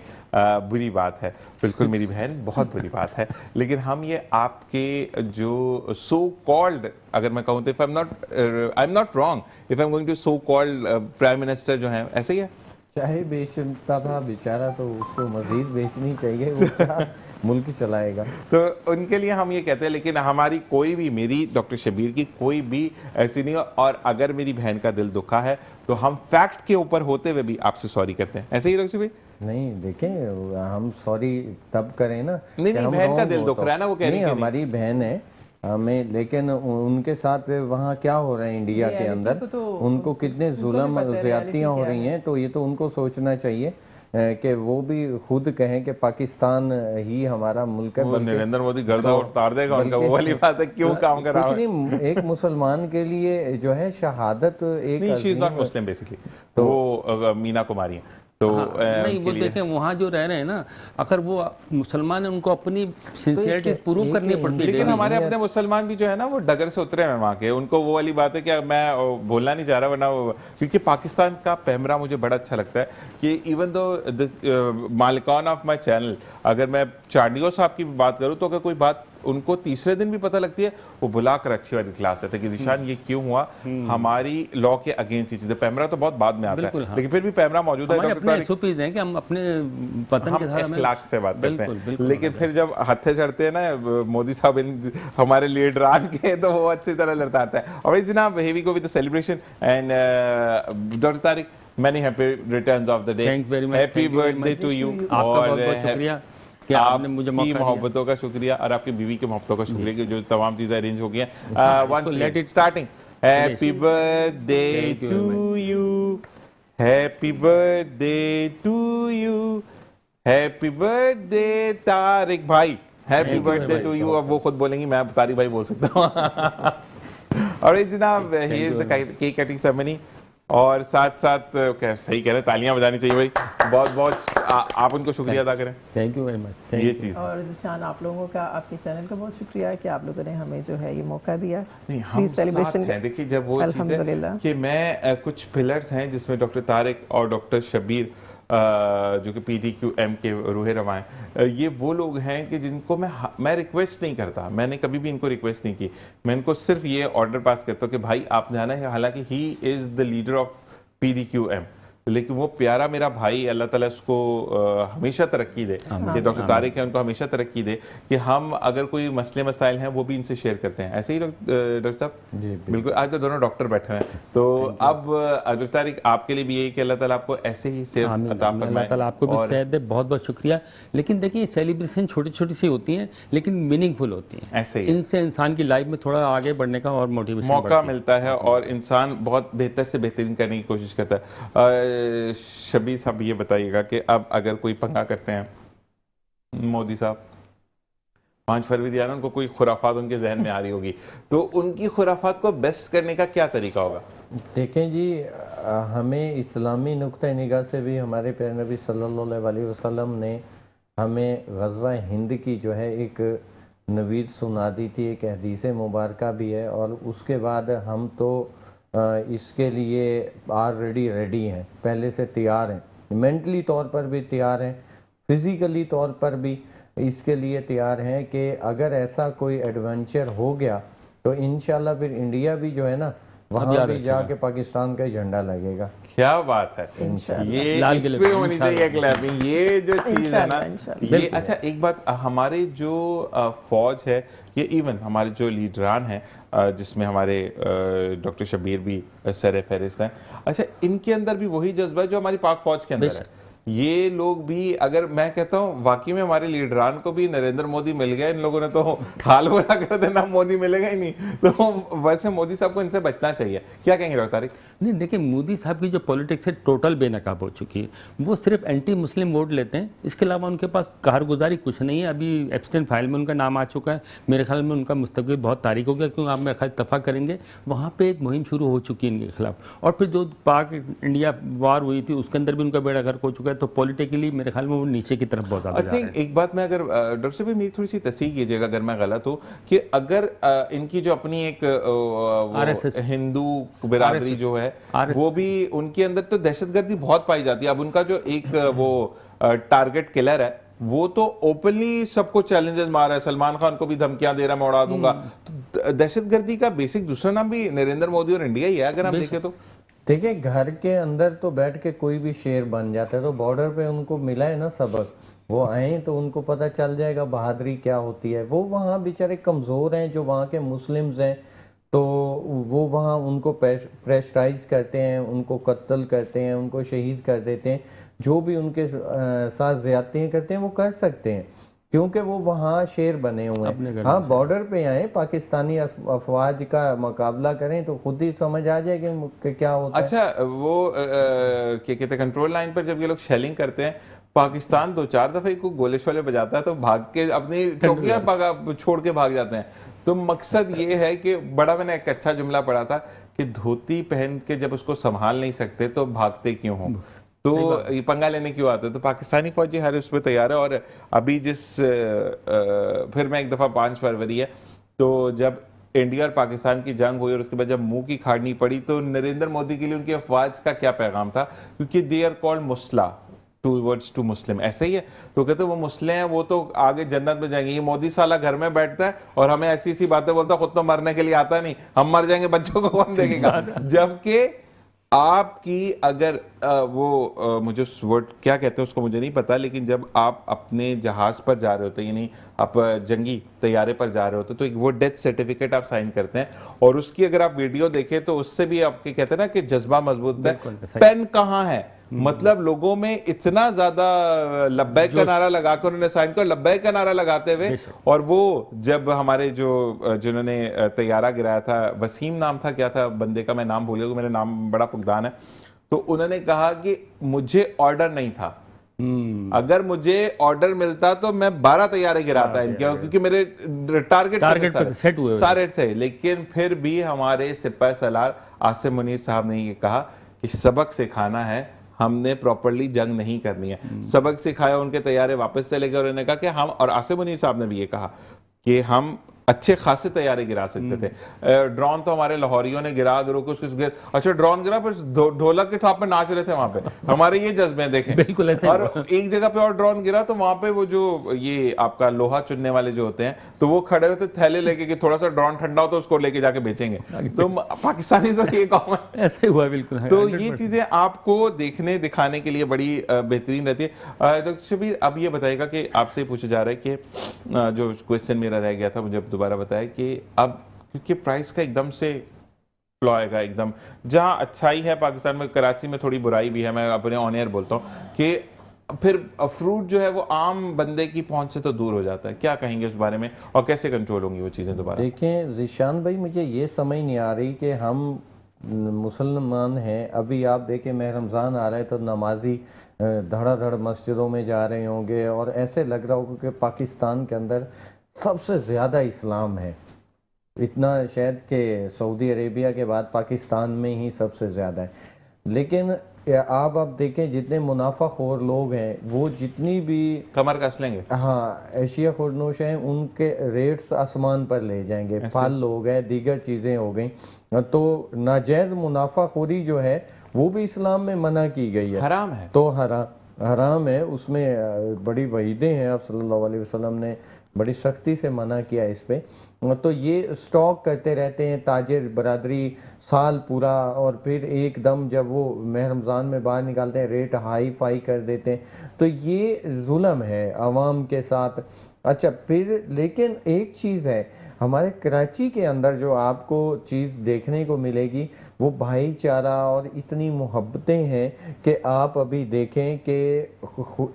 बुरी बात है, बिल्कुल मेरी बहन, बहुत बुरी बात है। लेकिन हम ये आपके जो सो कॉल्ड, अगर मैं कहूँ तो I am not wrong if I am going to so called prime minister जो हैं, ऐसे ही है। चाहे बेचता था बेचारा, तो उसको मजीद बेचनी चाहिए, वो क्या मुल्क चलाएगा। तो उनके लिए हम ये कहते हैं, लेकिन हमारी कोई भी, मेरी डॉक्टर शबीर की कोई भी ऐसी नहीं हो। और अगर मेरी बहन का दिल दुखा है तो हम फैक्ट के ऊपर होते हुए भी आपसे सॉरी करते हैं, ऐसे ही डॉक्टर शबीर? नहीं, देखें हम सॉरी तब करें ना, नहीं बहन का दिल दुख रहा है ना, वो कह रही है हमारी बहन है हमें, लेकिन उनके साथ वहाँ क्या हो रहा है इंडिया के अंदर, तो उनको कितने जुल्म ज़्यादतियाँ हो रही हैं, तो ये तो उनको सोचना चाहिए कि वो भी खुद कहें कि पाकिस्तान ही हमारा मुल्क है। नरेंद्र मोदी गर्दा उतार देगा उनका, वो वाली बात है, क्यों काम कर रहा है? एक मुसलमान के लिए जो है शहादत एक, she is not Muslim basically, तो वो मीना कुमारी है। तो नहीं, वो देखें वहाँ जो रह रहे हैं ना, अगर वो मुसलमान है उनको अपनी सिंसियरिटी प्रूव करनी पड़ती है। लेकिन हमारे अपने मुसलमान भी जो है ना वो डगर से उतरे हैं वहाँ के, उनको वो वाली बात है कि मैं बोलना नहीं चाह रहा, वरना क्योंकि पाकिस्तान का पैमरा मुझे बड़ा अच्छा लगता है कि even though मालिकान of my channel, अगर मैं चार्डियो साहब की बात करूँ, तो अगर कोई बात उनको तीसरे दिन भी पता लगती है, वो बुलाकर अच्छी वाली क्लास लेते हैं कि ज़ीशान ये क्यों हुआ, हमारी लॉ के अगेंस्ट ये चीज़ें। पैमरा तो बहुत बाद में आता है, लेकिन फिर भी पैमरा मौजूद है। अपने एसओपीज़ हैं कि हम अपने वतन के साथ अखलाक से बात करते हैं, लेकिन फिर जब हत्थे चढ़ते हैं ना मोदी साहब हमारे लीडरान के, तो वो अच्छी तरह लड़ता आता है। और जनाब हेवी को with the celebration and doctor Tariq, many happy returns of the day. Thank you very much. Happy birthday to you. आपका बहुत शुक्रिया कि आपने मुझे मौका दिया। मोहब्बतों का शुक्रिया और आपकी बीवी की मोहब्बतों का शुक्रिया कि जो तमाम चीजें अरेंज हो गई हैं। Once starting. Happy birthday to you. Happy birthday to you. Happy birthday Tariq भाई. Happy birthday to you. अब वो खुद बोलेंगी, मैं तारिक भाई बोल सकता हूँ। और जनाब he is the cake cutting ceremony। और साथ साथ सही कह रहे हैं, तालियां बजानी चाहिए भाई, बहुत बहुत आप उनको शुक्रिया अदा करें। Thank you very much. ये चीज़, और ज़ीशान आप लोगों का, आपके चैनल का बहुत शुक्रिया है कि आप लोगों ने हमें जो है ये मौका दिया। नहीं हम सेलिब्रेशन हैं। देखिए जब वो चीज़ है कि मैं कुछ पिलर्स हैं जिसमें डॉक्टर तारिक और डॉक्टर शबीर जो कि PDQM के रूहे रवा हैं, ये वो लोग हैं कि जिनको मैं रिक्वेस्ट नहीं करता, मैंने कभी भी इनको रिक्वेस्ट नहीं की, मैं इनको सिर्फ ये ऑर्डर पास करता हूँ कि भाई आप जाना है। हालांकि ही is the leader of PDQM, लेकिन वो प्यारा मेरा भाई अल्लाह ताला उसको हमेशा तरक्की दे, कि डॉक्टर तारिक है उनको हमेशा तरक्की दे, कि हम अगर कोई मसले मसाइल हैं वो भी इनसे शेयर करते हैं। ऐसे ही डॉक्टर साहब? जी बिल्कुल। आज तो दोनों डॉक्टर बैठे हैं, तो अब डॉक्टर तारिक आपके लिए भी यही कि अल्लाह ताला आपको ऐसे ही सेहत अता फरमाए। अल्लाह ताला आपको भी सेहत दे, बहुत बहुत शुक्रिया। लेकिन देखिए सेलिब्रेशन छोटी छोटी सी होती हैं लेकिन मीनिंगफुल होती हैं, ऐसे ही इनसे इंसान की लाइफ में थोड़ा आगे बढ़ने का और मोटिवेशन मौका मिलता है और इंसान बहुत बेहतर से बेहतरीन करने की कोशिश करता है। शबीर साहब ये बताइएगा कि अब अगर कोई पंगा करते हैं मोदी साहब, 5 फरवरी आना, उनको कोई खुराफात उनके जहन में आ रही होगी, तो उनकी खुराफात को बेस्ट करने का क्या तरीका होगा? देखें जी, हमें इस्लामी नुक्ता निगाह से भी हमारे प्यारे नबी सल्लल्लाहु अलैहि वसल्लम ने हमें गज़वा हिंद की जो है एक नवीद सुना दी थी, एक हदीस मुबारक भी है, और उसके बाद हम तो इसके लिए ऑलरेडी रेडी हैं, पहले से तैयार हैं, मेंटली तौर पर भी तैयार हैं, फिज़िकली तौर पर भी इसके लिए तैयार हैं कि अगर ऐसा कोई एडवेंचर हो गया तो इंशाल्लाह फिर इंडिया भी जो है ना वहाँ भी जाके पाकिस्तान का झंडा लगेगा। क्या बात है, ये इस पे होनी चाहिए क्लैपिंग, ये जो चीज है ना ये। अच्छा एक बात, हमारे जो फौज है, ये इवन हमारे जो लीडरान हैं जिसमें हमारे डॉक्टर शबीर भी सर फहरिस्त हैं, अच्छा इनके अंदर भी वही जज्बा है जो हमारी पाक फौज के अंदर है? ये लोग भी, अगर मैं कहता हूँ वाकई में हमारे लीडरान को भी नरेंद्र मोदी मिल गया, इन लोगों ने तो हाल बुरा कर देना, मोदी मिलेगा ही नहीं, तो वैसे मोदी साहब को इनसे बचना चाहिए। क्या कहेंगे डॉक्टर तारिक? नहीं देखिए, मोदी साहब की जो पॉलिटिक्स है टोटल बेनकाब हो चुकी है, वो सिर्फ एंटी मुस्लिम वोट लेते हैं, इसके अलावा उनके पास कारगुजारी कुछ नहीं है। अभी एब्सटेन फाइल में उनका नाम आ चुका है, मेरे ख्याल में उनका मुस्तकबिल बहुत तारीख हो गया, क्योंकि आप मेरे ख्याल इत्तफाक करेंगे वहाँ पे एक मुहिम शुरू हो चुकी है इनके खिलाफ, और फिर जो पाक इंडिया वार हुई थी उसके अंदर भी उनका बेड़ा गर्क हो चुका है, तो पॉलिटिकली मेरे ख्याल में वो नीचे की तरफ बहुत ज़्यादा जा रहे हैं। एक बात मैं अगर डॉक्टर साहब मेरी थोड़ी सी तस्दीक कीजिएगा अगर मैं गलत हूँ, कि अगर इनकी जो अपनी एक हिंदू बिरादरी जो है वो भी, उनके अंदर तो दहशतगर्दी बहुत पाई जाती है। अब उनका जो एक वो टारगेट किलर है वो तो ओपनली सबको चैलेंजेस मार रहा है, सलमान खान को भी धमकियां दे रहा है, मैं उड़ा दूंगा। तो दहशतगर्दी का बेसिक दूसरा नाम भी नरेंद्र मोदी और इंडिया ही है अगर हम देखें तो। देखिए, घर के अंदर तो बैठ के कोई भी शेर बन जाता है, तो बॉर्डर पे उनको मिला है ना सबक, वो आए तो उनको पता चल जाएगा बहादुरी क्या होती है। वो वहाँ बेचारे कमज़ोर हैं, जो वहाँ के मुस्लिम्स हैं, तो वो वहाँ उनको प्रेशराइज करते हैं, उनको कत्ल करते हैं, उनको शहीद कर देते हैं, जो भी उनके साथ ज़्यादतियाँ करते हैं वो कर सकते हैं, क्योंकि वो वहाँ शेर बने हुए हैं। हाँ, बॉर्डर पे आए, पाकिस्तानी अफवाज का मुकाबला करें तो खुद ही समझ आ जाएगा कि क्या होता है। अच्छा, वो क्या कहते हैं, कंट्रोल लाइन पर जब ये लोग शेलिंग करते हैं, पाकिस्तान 2-4 दफे को गोले शोले बजाता है तो भाग के अपनी चौकियां छोड़ के भाग जाते हैं। तो मकसद ये है कि बड़ा, मैंने एक अच्छा जुमला पढ़ा था कि धोती पहन के जब उसको संभाल नहीं सकते तो भागते क्यों हो, तो ये पंगा लेने क्यों आते हैं। तो पाकिस्तानी फौजी हर उस पर तैयार है। और अभी जिस फिर मैं एक दफ़ा 5 फरवरी है, तो जब इंडिया और पाकिस्तान की जंग हुई और उसके बाद जब मुंह की खाड़नी पड़ी, तो नरेंद्र मोदी के लिए उनकी अफवाज का क्या पैगाम था, क्योंकि दे आर कॉल्ड मुस्ला टू मुस्लिम, ऐसे ही है। तो कहते वो मुस्लिम हैं, वो तो आगे जन्नत में जाएंगे, ये मोदी साला घर में बैठता है और हमें ऐसी ऐसी बातें बोलता है, खुद तो मरने के लिए आता नहीं, हम मर जाएंगे, बच्चों को कौन देखेगा। जबकि आपकी अगर मुझे वर्ड क्या कहते हैं उसको मुझे नहीं पता, लेकिन जब आप अपने जहाज पर जा रहे होते, यानी आप जंगी तैयारे पर जा रहे होते, तो एक वो डेथ सर्टिफिकेट आप साइन करते हैं, और उसकी अगर आप वीडियो देखें तो उससे भी आपके कहते हैं ना कि जज्बा मजबूत है। पेन कहाँ है, मतलब लोगों में इतना ज्यादा लब्बैक का नारा लगाकर उन्होंने साइन कर, लब्बैक का नारा लगाते हुए। और वो जब हमारे जिन्होंने तैयारा गिराया था, वसीम नाम था, क्या था बंदे का, मैं नाम भूल गया, मेरा नाम बड़ा फुकदान है, तो उन्होंने कहा कि मुझे ऑर्डर नहीं था, अगर मुझे ऑर्डर मिलता तो मैं 12 तैयारे गिराता इनके, क्योंकि मेरे टारगेट सेट हुए सारे थे। लेकिन फिर भी हमारे सिपाही सालार आसिम मुनीर साहब ने ये कहा कि सबक सिखाना है, हमने प्रॉपर्ली जंग नहीं करनी है। सबक सिखाया, उनके तैयारे वापस चले गए और उन्होंने कहा कि हम, और आसिम मुनीर साहब ने भी ये कहा कि हम अच्छे खासे तैयारे गिरा सकते थे। ड्रोन तो हमारे लाहौरियों ने गिरा के उसके अच्छा ड्रोन गिरा पर ढोलक के ठाप पे नाच रहे थे वहां पे। हमारे ये जज्बे देखें बिल्कुल ऐसे और एक जगह पे और ड्रोन गिरा तो वहां पे वो जो ये आपका लोहा चुनने वाले जो होते हैं तो वो खड़े होते थैले लेके कि थोड़ा सा ड्रोन ठंडा हो तो उसको लेके जाके बेचेंगे। तो पाकिस्तानी तो ये कॉमन ऐसे हुआ बिल्कुल। तो ये चीजें आपको देखने दिखाने के लिए बड़ी बेहतरीन रहती है। डॉक्टर शबीर अब ये बताइएगा कि आपसे पूछा जा रहा है कि जो क्वेश्चन मेरा रह गया था मुझे दोबारा बताया कि अब क्योंकि प्राइस का एकदम से फ्लो आएगा एकदम, जहां अच्छाई है पाकिस्तान में, कराची में थोड़ी बुराई भी है, मैं अपने ऑन एयर बोलता हूँ कि फिर फ्रूट जो है वो आम बंदे की पहुंच से तो दूर हो जाता है। क्या कहेंगे उस बारे में और कैसे कंट्रोल होंगी वो चीज़ें दोबारा? देखें ज़ीशान भाई, मुझे ये समझ नहीं आ रही कि हम मुसलमान हैं, अभी आप देखें माह रमज़ान आ रहा है तो नमाजी धड़ाधड़ मस्जिदों में जा रहे होंगे और ऐसे लग रहा होगा कि पाकिस्तान के अंदर सबसे ज़्यादा इस्लाम है। इतना शायद कि सऊदी अरेबिया के बाद पाकिस्तान में ही सबसे ज़्यादा है। लेकिन आप अब देखें जितने मुनाफाखोर लोग हैं वो जितनी भी कमर कस लेंगे, हाँ एशिया खुरनोश हैं, उनके रेट्स आसमान पर ले जाएंगे। फल हो गए, दीगर चीज़ें हो गई, तो नाजायज़ मुनाफाखोरी जो है वो भी इस्लाम में मना की गई है, हराम है। तो हराम है, उसमें बड़ी वहीदें हैं। आप सल्लल्लाहु अलैहि वसल्लम ने बड़ी सख्ती से मना किया इस पे। तो ये स्टॉक करते रहते हैं ताजिर बरादरी साल पूरा और फिर एकदम जब वो माह रमज़ान में बाहर निकालते हैं रेट हाई फाई कर देते हैं, तो ये जुल्म है आवाम के साथ। अच्छा फिर लेकिन एक चीज़ है हमारे कराची के अंदर जो आपको चीज़ देखने को मिलेगी वो भाईचारा और इतनी मोहब्बतें हैं कि आप अभी देखें कि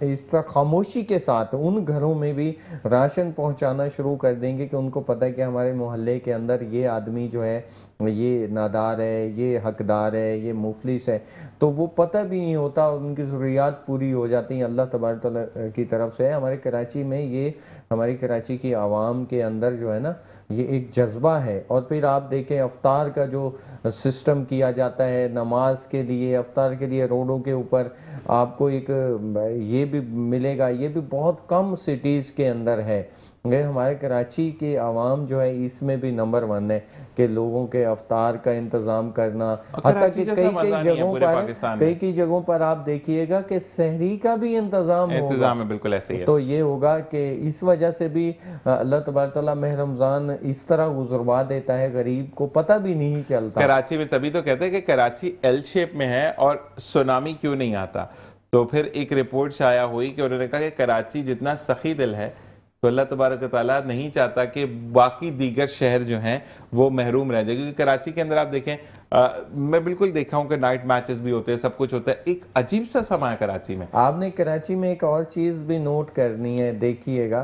इस तरह खामोशी के साथ उन घरों में भी राशन पहुंचाना शुरू कर देंगे कि उनको पता है कि हमारे मोहल्ले के अंदर ये आदमी जो है ये नादार है, ये हकदार है, ये मुफलिस है, तो वो पता भी नहीं होता और उनकी ज़रूरियात पूरी हो जाती हैं। अल्लाह तबारक तआला की तरफ से है। हमारे कराची में ये हमारी कराची की आवाम के अंदर जो है ना ये एक जज्बा है। और फिर आप देखें अफ्तार का जो सिस्टम किया जाता है नमाज के लिए, अफ्तार के लिए रोडों के ऊपर आपको एक ये भी मिलेगा, ये भी बहुत कम सिटीज़ के अंदर है। हमारे कराची के आवाम जो है इसमें भी नंबर 1 है कि लोगों के अफ्तार का इंतज़ाम करना। हत्ता कि कई जगहों पर आप देखिएगा कि सहरी का भी इंतज़ाम है, बिल्कुल ऐसे ही है। तो ये होगा कि इस वजह से भी अल्लाह तबारक तआला माह रमज़ान इस तरह गुजरवा देता है, गरीब को पता भी नहीं चलता। कराची में तभी तो कहते हैं कि कराची एल शेप में है और सुनामी क्यों नहीं आता। तो फिर एक रिपोर्ट शाया हुई कि उन्होंने कहा कि कराची जितना सखी दिल है तो अल्लाह तबारक ताला नहीं चाहता कि बाकी दीगर शहर जो हैं वो महरूम रह जाए। क्योंकि कराची के अंदर आप देखें मैं बिल्कुल देखा हूँ कि नाइट मैचेस भी होते हैं, सब कुछ होता है, एक अजीब सा समय है कराची में। आपने कराची में एक और चीज़ भी नोट करनी है, देखिएगा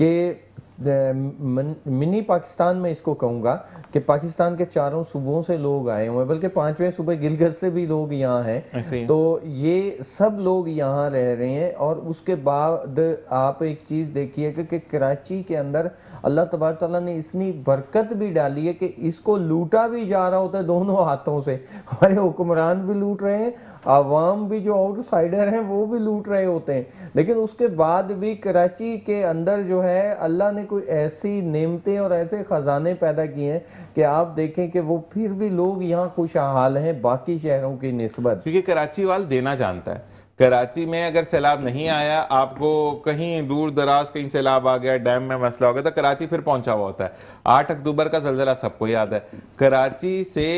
कि मिनी पाकिस्तान में इसको कहूँगा कि पाकिस्तान के चारों सूबों से लोग आए हुए हैं, बल्कि 5वें सूबे गिलगित से भी लोग यहाँ हैं। तो ये सब लोग यहाँ रह रहे हैं। और उसके बाद आप एक चीज़ देखिएगा कि कराची के अंदर अल्लाह तबारक तआला ने इतनी बरकत भी डाली है कि इसको लूटा भी जा रहा होता है दोनों हाथों से। हमारे हुक्मरान भी लूट रहे हैं, आवाम भी जो आउटसाइडर हैं वो भी लूट रहे होते हैं। लेकिन उसके बाद भी कराची के अंदर जो है अल्लाह ने कोई ऐसी नेमतें और ऐसे ख़जाने पैदा किए हैं कि आप देखें कि वो फिर भी लोग यहाँ खुशहाल हैं बाकी शहरों की निस्बत। क्योंकि कराची वाला देना जानता है। कराची में अगर सैलाब नहीं आया, आपको कहीं दूर दराज कहीं सैलाब आ गया, डैम में मसला हो गया, तो कराची फिर पहुंचा हुआ होता है। 8 अक्टूबर का ज़लज़ला सबको याद है। कराची से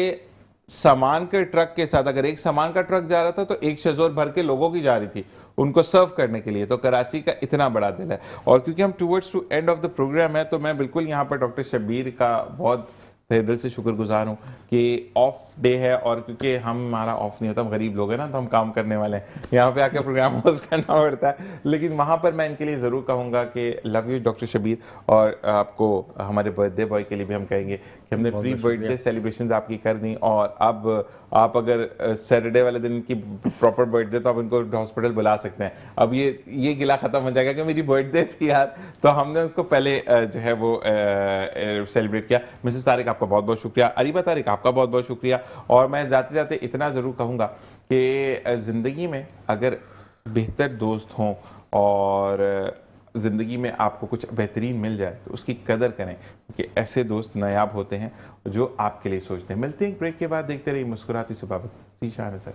सामान के ट्रक के साथ अगर एक सामान का ट्रक जा रहा था तो एक शजोर भर के लोगों की जा रही थी उनको सर्व करने के लिए। तो कराची का इतना बड़ा दिल है। और क्योंकि हम towards to end of the programme है तो मैं बिल्कुल यहाँ पर डॉक्टर शबीर का बहुत दिल से शुक्रगुजार हूँ कि ऑफ डे है और क्योंकि हमारा ऑफ नहीं होता, हम गरीब लोग हैं ना, तो हम काम करने वाले हैं, यहाँ पे आके प्रोग्राम होस्ट करना पड़ता है। लेकिन वहाँ पर मैं इनके लिए ज़रूर कहूँगा कि लव यू डॉक्टर शबीर। और आपको हमारे बर्थडे बॉय के लिए भी हम कहेंगे कि हमने प्री बर्थडे सेलिब्रेशन आपकी कर दी और अब आप अगर सैटरडे वाले दिन की प्रॉपर बर्थडे तो आप इनको हॉस्पिटल बुला सकते हैं। अब ये गिला ख़त्म हो जाएगा कि मेरी बर्थडे थी यार, तो हमने उसको पहले जो है वो सेलिब्रेट किया। मिसेस तारिक आपका बहुत बहुत शुक्रिया, अरीबा तारिक आपका बहुत बहुत शुक्रिया। और मैं जाते जाते इतना ज़रूर कहूँगा कि ज़िंदगी में अगर बेहतर दोस्त हों और ज़िंदगी में आपको कुछ बेहतरीन मिल जाए तो उसकी कदर करें, क्योंकि ऐसे दोस्त नायाब होते हैं जो आपके लिए सोचते हैं। मिलते हैं ब्रेक के बाद, देखते रहिए मुस्कुराती सुबह। ज़ीशान अज़हर।